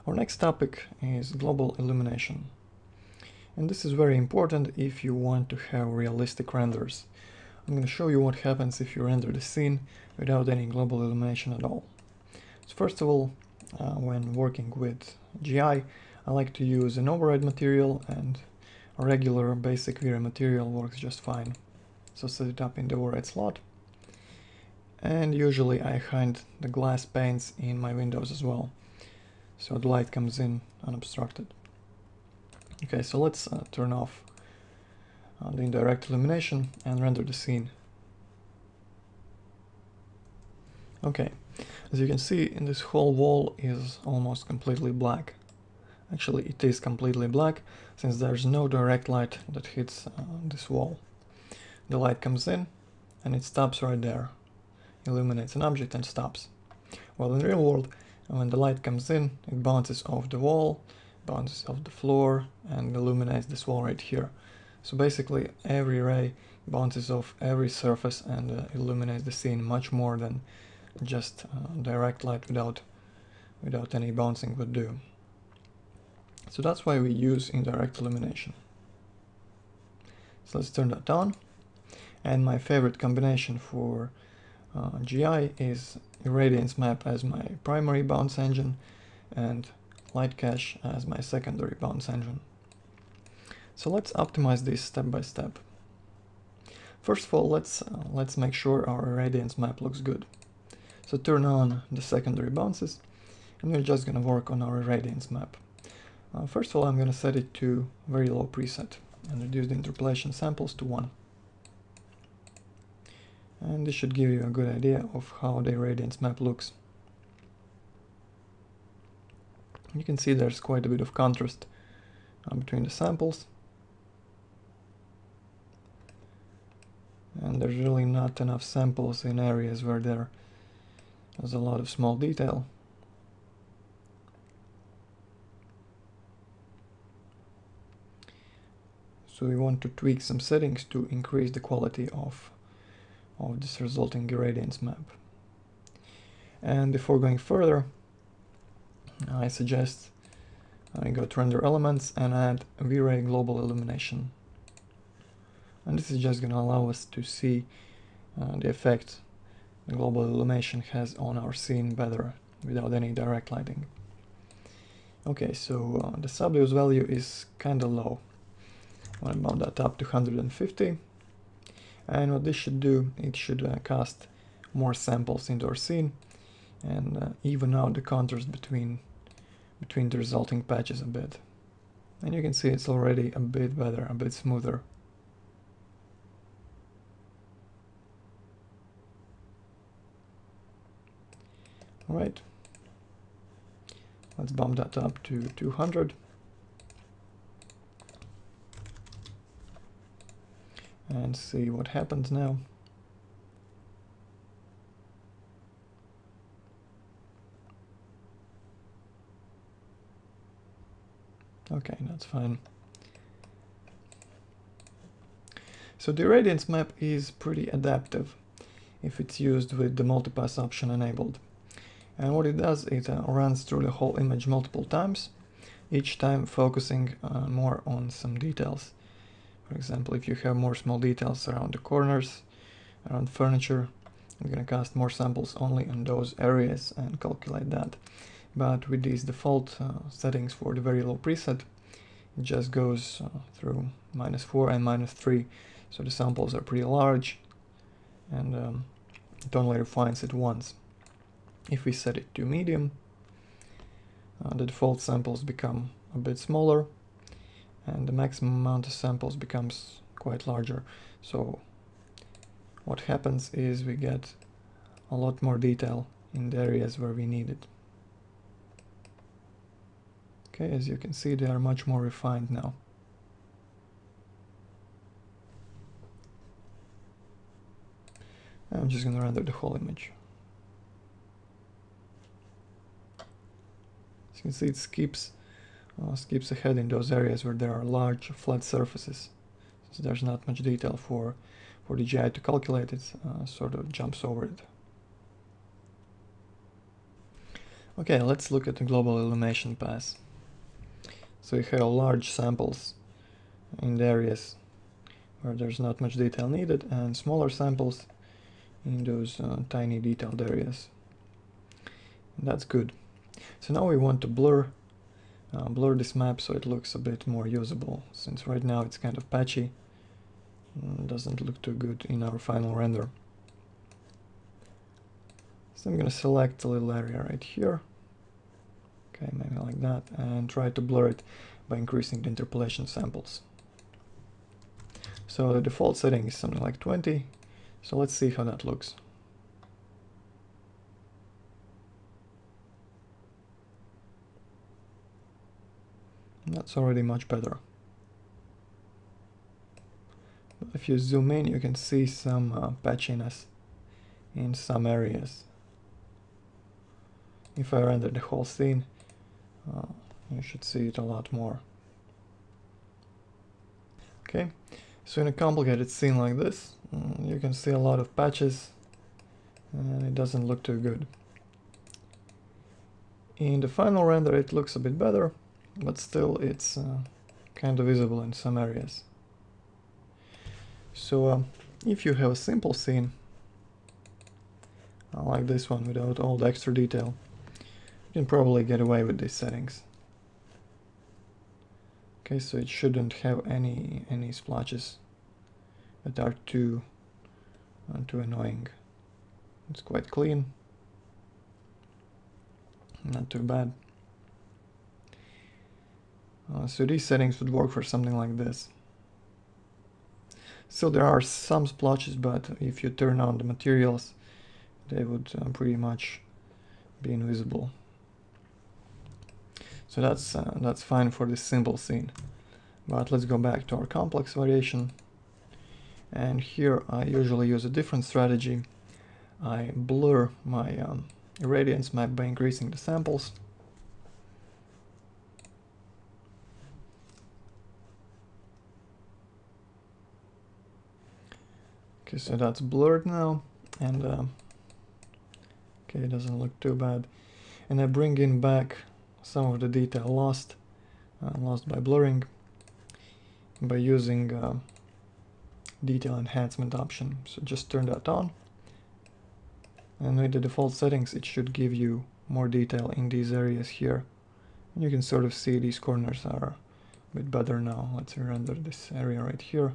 Our next topic is global illumination. And this is very important if you want to have realistic renders. I'm going to show you what happens if you render the scene without any global illumination at all. So first of all, when working with GI, I like to use an override material, and a regular basic vray material works just fine. So set it up in the override slot. And usually I hide the glass panes in my windows as well, so the light comes in unobstructed. Okay, so let's turn off the indirect illumination and render the scene. Okay, as you can see, this whole wall is almost completely black. Actually, it is completely black, since there's no direct light that hits this wall. The light comes in and it stops right there, illuminates an object and stops. While in the real world, when the light comes in, it bounces off the wall, bounces off the floor, and illuminates this wall right here. So basically every ray bounces off every surface and illuminates the scene much more than just direct light without any bouncing would do. So that's why we use indirect illumination. So let's turn that on. And my favorite combination for GI is irradiance map as my primary bounce engine and light cache as my secondary bounce engine. So let's optimize this step by step. First of all, let's make sure our irradiance map looks good. So turn on the secondary bounces, and we're just going to work on our irradiance map. First of all, I'm going to set it to very low preset and reduce the interpolation samples to 1. And this should give you a good idea of how the irradiance map looks. You can see there's quite a bit of contrast between the samples. And there's really not enough samples in areas where there's a lot of small detail. So we want to tweak some settings to increase the quality of this resulting irradiance map. And before going further, I suggest I go to render elements and add vray global illumination. And this is just going to allow us to see the effect the global illumination has on our scene better without any direct lighting. Okay, so the subuse value is kind of low. I want to bump that up to 150. And what this should do, it should cast more samples into our scene and even out the contrast between the resulting patches a bit. And you can see it's already a bit better, a bit smoother. Alright, let's bump that up to 200. And see what happens now. Okay, that's fine. So the irradiance map is pretty adaptive if it's used with the multipass option enabled. And what it does, it runs through the whole image multiple times, each time focusing more on some details. For example, if you have more small details around the corners, around furniture, you're going to cast more samples only in those areas and calculate that. But with these default settings for the very low preset, it just goes through -4 and -3, so the samples are pretty large, and it only refines it once. If we set it to medium, the default samples become a bit smaller, and the maximum amount of samples becomes quite larger. So what happens is we get a lot more detail in the areas where we need it. Okay, as you can see, they are much more refined now. I'm just going to render the whole image. As you can see, it skips ahead in those areas where there are large flat surfaces. So there's not much detail for the GI to calculate, it sort of jumps over it. Okay, let's look at the global illumination pass. So you have large samples in the areas where there's not much detail needed, and smaller samples in those tiny detailed areas. And that's good. So now we want to blur this map so it looks a bit more usable, since right now it's kind of patchy. Doesn't look too good in our final render. So I'm going to select a little area right here. Okay, maybe like that, and try to blur it by increasing the interpolation samples. So the default setting is something like 20. So let's see how that looks. That's already much better. But if you zoom in, you can see some patchiness in some areas. If I render the whole scene, you should see it a lot more. Okay, so in a complicated scene like this, you can see a lot of patches, and it doesn't look too good. In the final render it looks a bit better, but still it's kind of visible in some areas. So if you have a simple scene, like this one without all the extra detail, you can probably get away with these settings. Okay, so it shouldn't have any splotches that are too annoying. It's quite clean, not too bad. So these settings would work for something like this. Still, there are some splotches, but if you turn on the materials, they would pretty much be invisible. So that's fine for this simple scene. But let's go back to our complex variation. And here I usually use a different strategy. I blur my irradiance map by increasing the samples. Okay, so that's blurred now, and okay, it doesn't look too bad. And I bring in back some of the detail lost by blurring, by using detail enhancement option. So just turn that on, and with the default settings it should give you more detail in these areas here. And you can sort of see these corners are a bit better now. Let's render this area right here.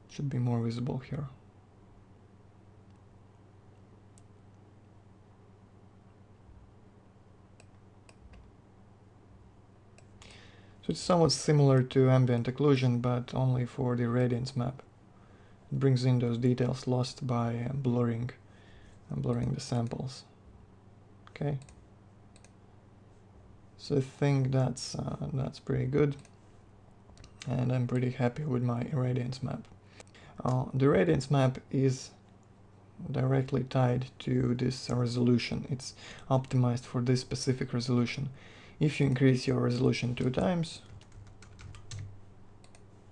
It should be more visible here. So it's somewhat similar to ambient occlusion, but only for the irradiance map. It brings in those details lost by blurring the samples. Okay. So I think that's pretty good, and I'm pretty happy with my irradiance map. The irradiance map is directly tied to this resolution. It's optimized for this specific resolution. If you increase your resolution 2 times,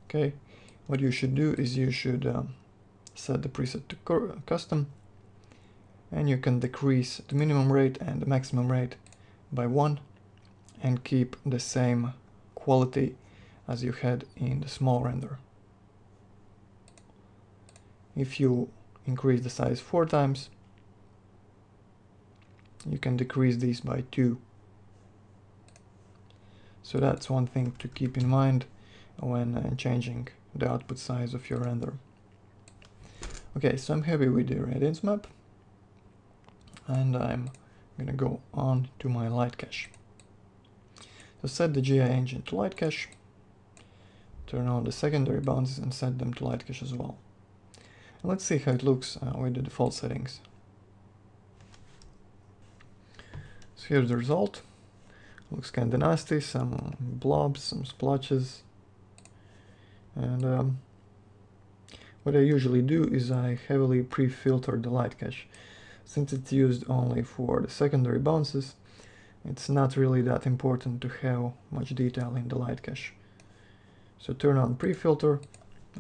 okay, what you should do is you should set the preset to custom, and you can decrease the minimum rate and the maximum rate by 1 and keep the same quality as you had in the small render. If you increase the size 4 times, you can decrease these by 2. So that's one thing to keep in mind when changing the output size of your render. Okay, so I'm happy with the irradiance map, and I'm gonna go on to my light cache. So set the GI engine to light cache, turn on the secondary bounces and set them to light cache as well. And let's see how it looks with the default settings. So here's the result. Looks kinda nasty, some blobs, some splotches, and what I usually do is I heavily pre-filter the light cache. Since it's used only for the secondary bounces, it's not really that important to have much detail in the light cache. So turn on pre-filter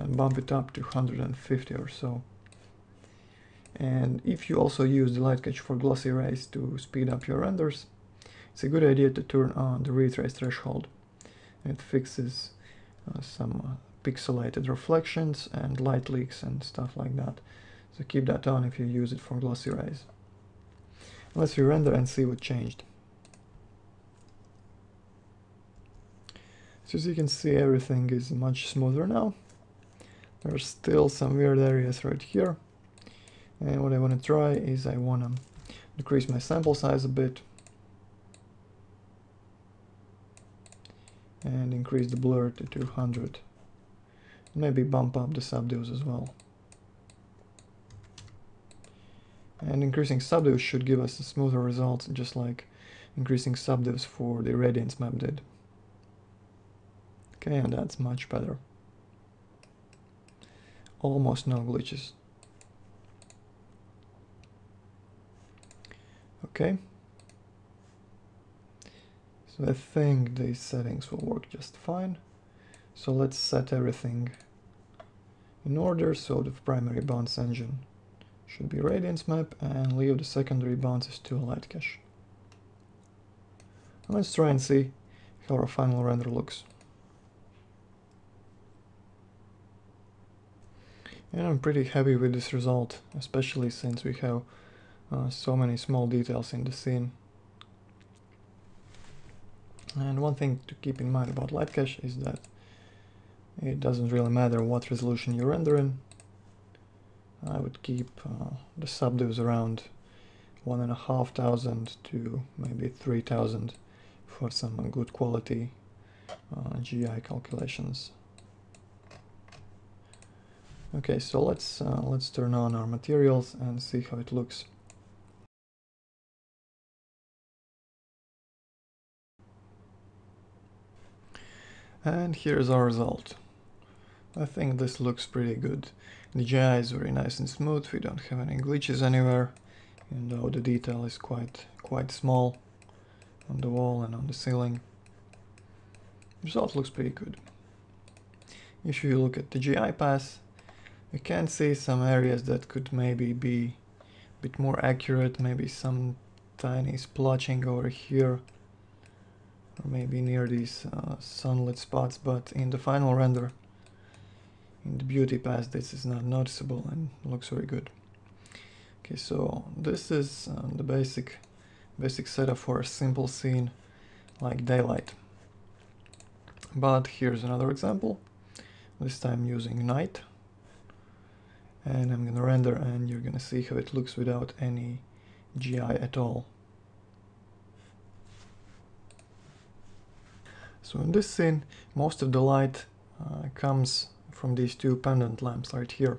and bump it up to 150 or so. And if you also use the light cache for glossy rays to speed up your renders, it's a good idea to turn on the retrace threshold. It fixes some pixelated reflections and light leaks and stuff like that. So keep that on if you use it for glossy rays. Let's re-render and see what changed. So as you can see, everything is much smoother now. There's still some weird areas right here. And what I want to try is I want to decrease my sample size a bit and increase the blur to 200. Maybe bump up the subdues as well. And increasing subdues should give us a smoother result, just like increasing subdues for the radiance map did. Okay, and that's much better. Almost no glitches. Okay. So I think these settings will work just fine. So let's set everything in order. So the primary bounce engine should be radiance map and leave the secondary bounces to light cache. And let's try and see how our final render looks. And I'm pretty happy with this result, especially since we have so many small details in the scene. And one thing to keep in mind about light cache is that it doesn't really matter what resolution you render in. I would keep the subdues around 1,500 to maybe 3,000 for some good quality GI calculations. Okay, so let's turn on our materials and see how it looks. And here's our result. I think this looks pretty good. The GI is very nice and smooth, we don't have any glitches anywhere, even though the detail is quite small on the wall and on the ceiling. The result looks pretty good. If you look at the GI pass, you can see some areas that could maybe be a bit more accurate, maybe some tiny splotching over here, or maybe near these sunlit spots, but in the final render, in the beauty pass, this is not noticeable and looks very good. Okay, so this is the basic setup for a simple scene like daylight. But here's another example, this time using night. And I'm gonna render and you're gonna see how it looks without any GI at all. So in this scene, most of the light comes from these two pendant lamps right here.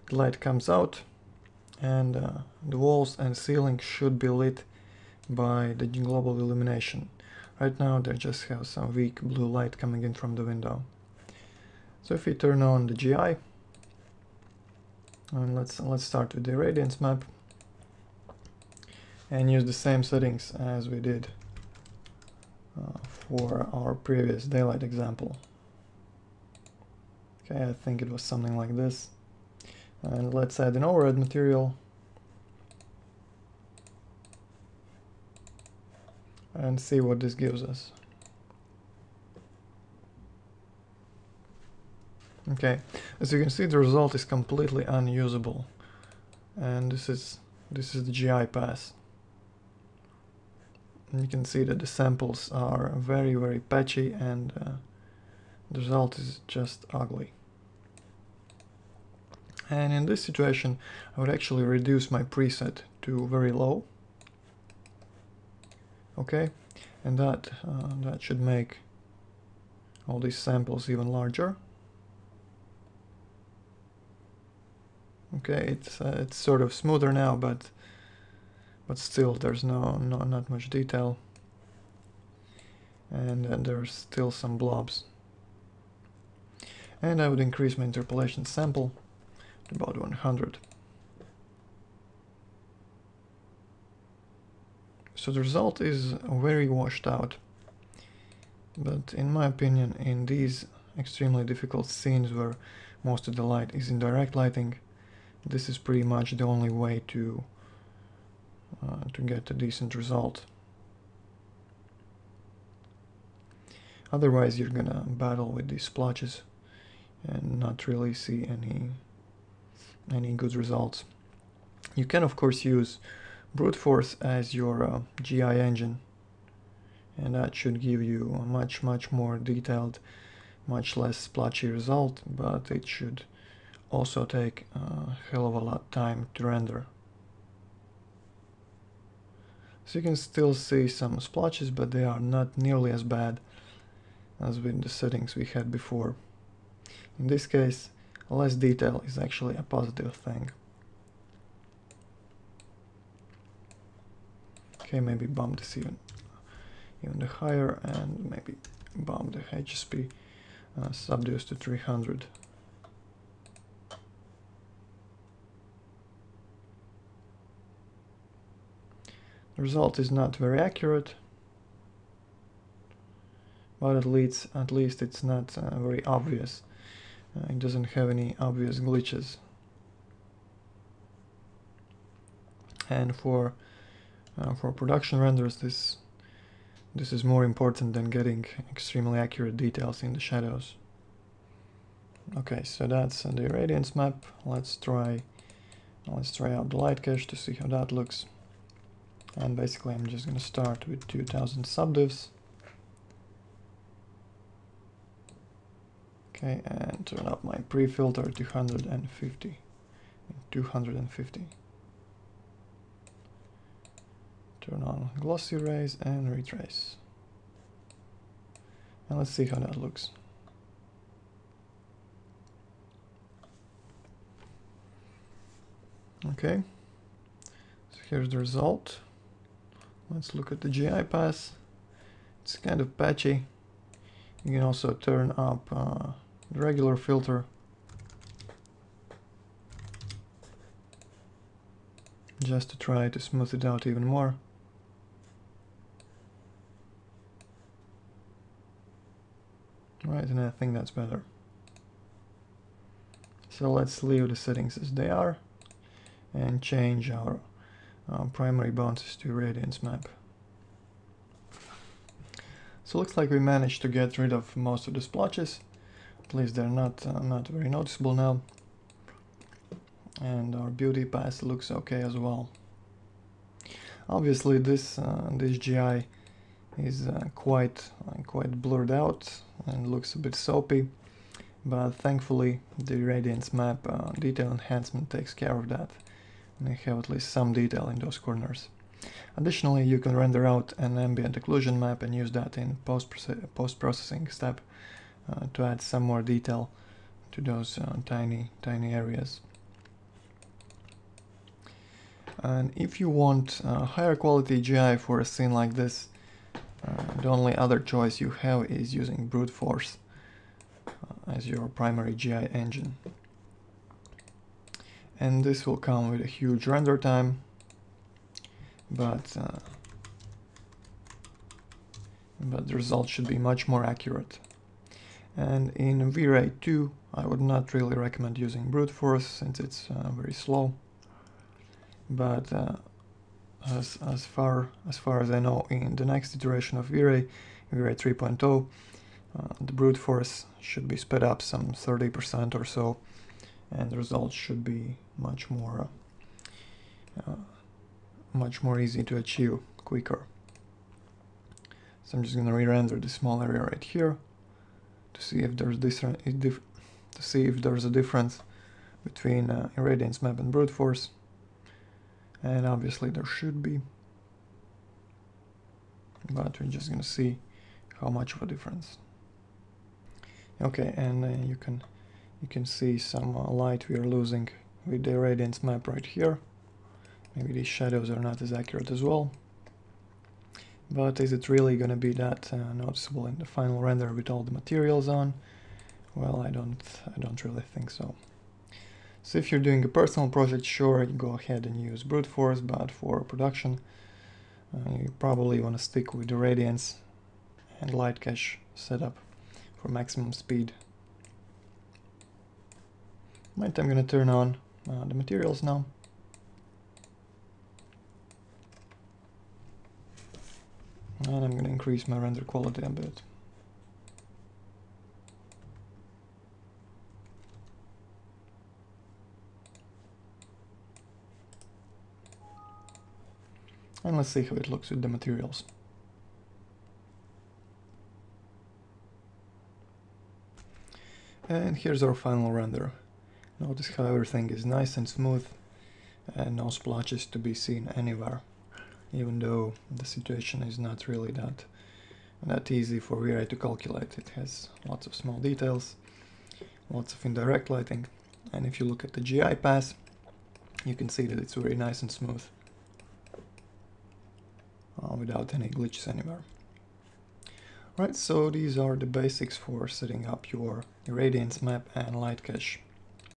The light comes out and the walls and ceiling should be lit by the global illumination. Right now they just have some weak blue light coming in from the window. So if we turn on the GI, and let's start with the radiance map and use the same settings as we did for our previous daylight example. Okay, I think it was something like this. And let's add an overhead material and see what this gives us. Okay, as you can see, the result is completely unusable, and this is the GI pass. And you can see that the samples are very patchy, and the result is just ugly. And in this situation, I would actually reduce my preset to very low. Okay, and that should make all these samples even larger. Okay, it's sort of smoother now, but still there's not much detail, and there's still some blobs. And I would increase my interpolation sample to about 100. So the result is very washed out, but in my opinion, in these extremely difficult scenes where most of the light is in direct lighting, this is pretty much the only way to get a decent result. Otherwise you're gonna battle with these splotches and not really see any good results. You can of course use brute force as your GI engine, and that should give you a much more detailed, much less splotchy result, but it should also take a hell of a lot of time to render. So you can still see some splotches, but they are not nearly as bad as with the settings we had before. In this case, less detail is actually a positive thing. Okay, maybe bump this even the higher, and maybe bump the HSP subduce to 300. The result is not very accurate, but at least it's not very obvious. It doesn't have any obvious glitches. And for production renders, this is more important than getting extremely accurate details in the shadows. Okay, so that's the irradiance map. Let's try out the light cache to see how that looks. And basically I'm just going to start with 2000 subdivs. Okay, and turn up my pre-filter 250. Turn on glossy rays and retrace. And let's see how that looks. Okay, so here's the result. Let's look at the GI pass. It's kind of patchy. You can also turn up the regular filter. Just to try to smooth it out even more. Right, and I think that's better. So let's leave the settings as they are and change our primary bounces to irradiance map. So looks like we managed to get rid of most of the splotches. At least they're not very noticeable now. And our beauty pass looks okay as well. Obviously this GI is quite blurred out and looks a bit soapy, but thankfully the irradiance map detail enhancement takes care of that. And I have at least some detail in those corners. Additionally, you can render out an ambient occlusion map and use that in post-processing step to add some more detail to those tiny areas. And if you want higher quality GI for a scene like this, the only other choice you have is using brute force as your primary GI engine. And this will come with a huge render time, but the result should be much more accurate. And in vray 2, I would not really recommend using brute force since it's very slow. But as far as I know, in the next iteration of vray 3.0, the brute force should be sped up some 30% or so, and the results should be much more easy to achieve quicker. So I'm just going to re-render this small area right here to see if there's a difference between irradiance map and brute force, and obviously there should be, but we're just going to see how much of a difference. Okay, and you can see some light we are losing with the irradiance map right here. Maybe these shadows are not as accurate as well. But is it really going to be that noticeable in the final render with all the materials on? Well, I don't really think so. So if you're doing a personal project, sure, you go ahead and use brute force, but for production, you probably want to stick with the irradiance and light cache setup for maximum speed. Right, I'm going to turn on the materials now. And I'm going to increase my render quality a bit. And let's see how it looks with the materials. And here's our final render. Notice how everything is nice and smooth and no splotches to be seen anywhere, even though the situation is not really that easy for vray to calculate. It has lots of small details, lots of indirect lighting, and if you look at the GI pass, you can see that it's very nice and smooth without any glitches anywhere. Right, so these are the basics for setting up your irradiance map and light cache.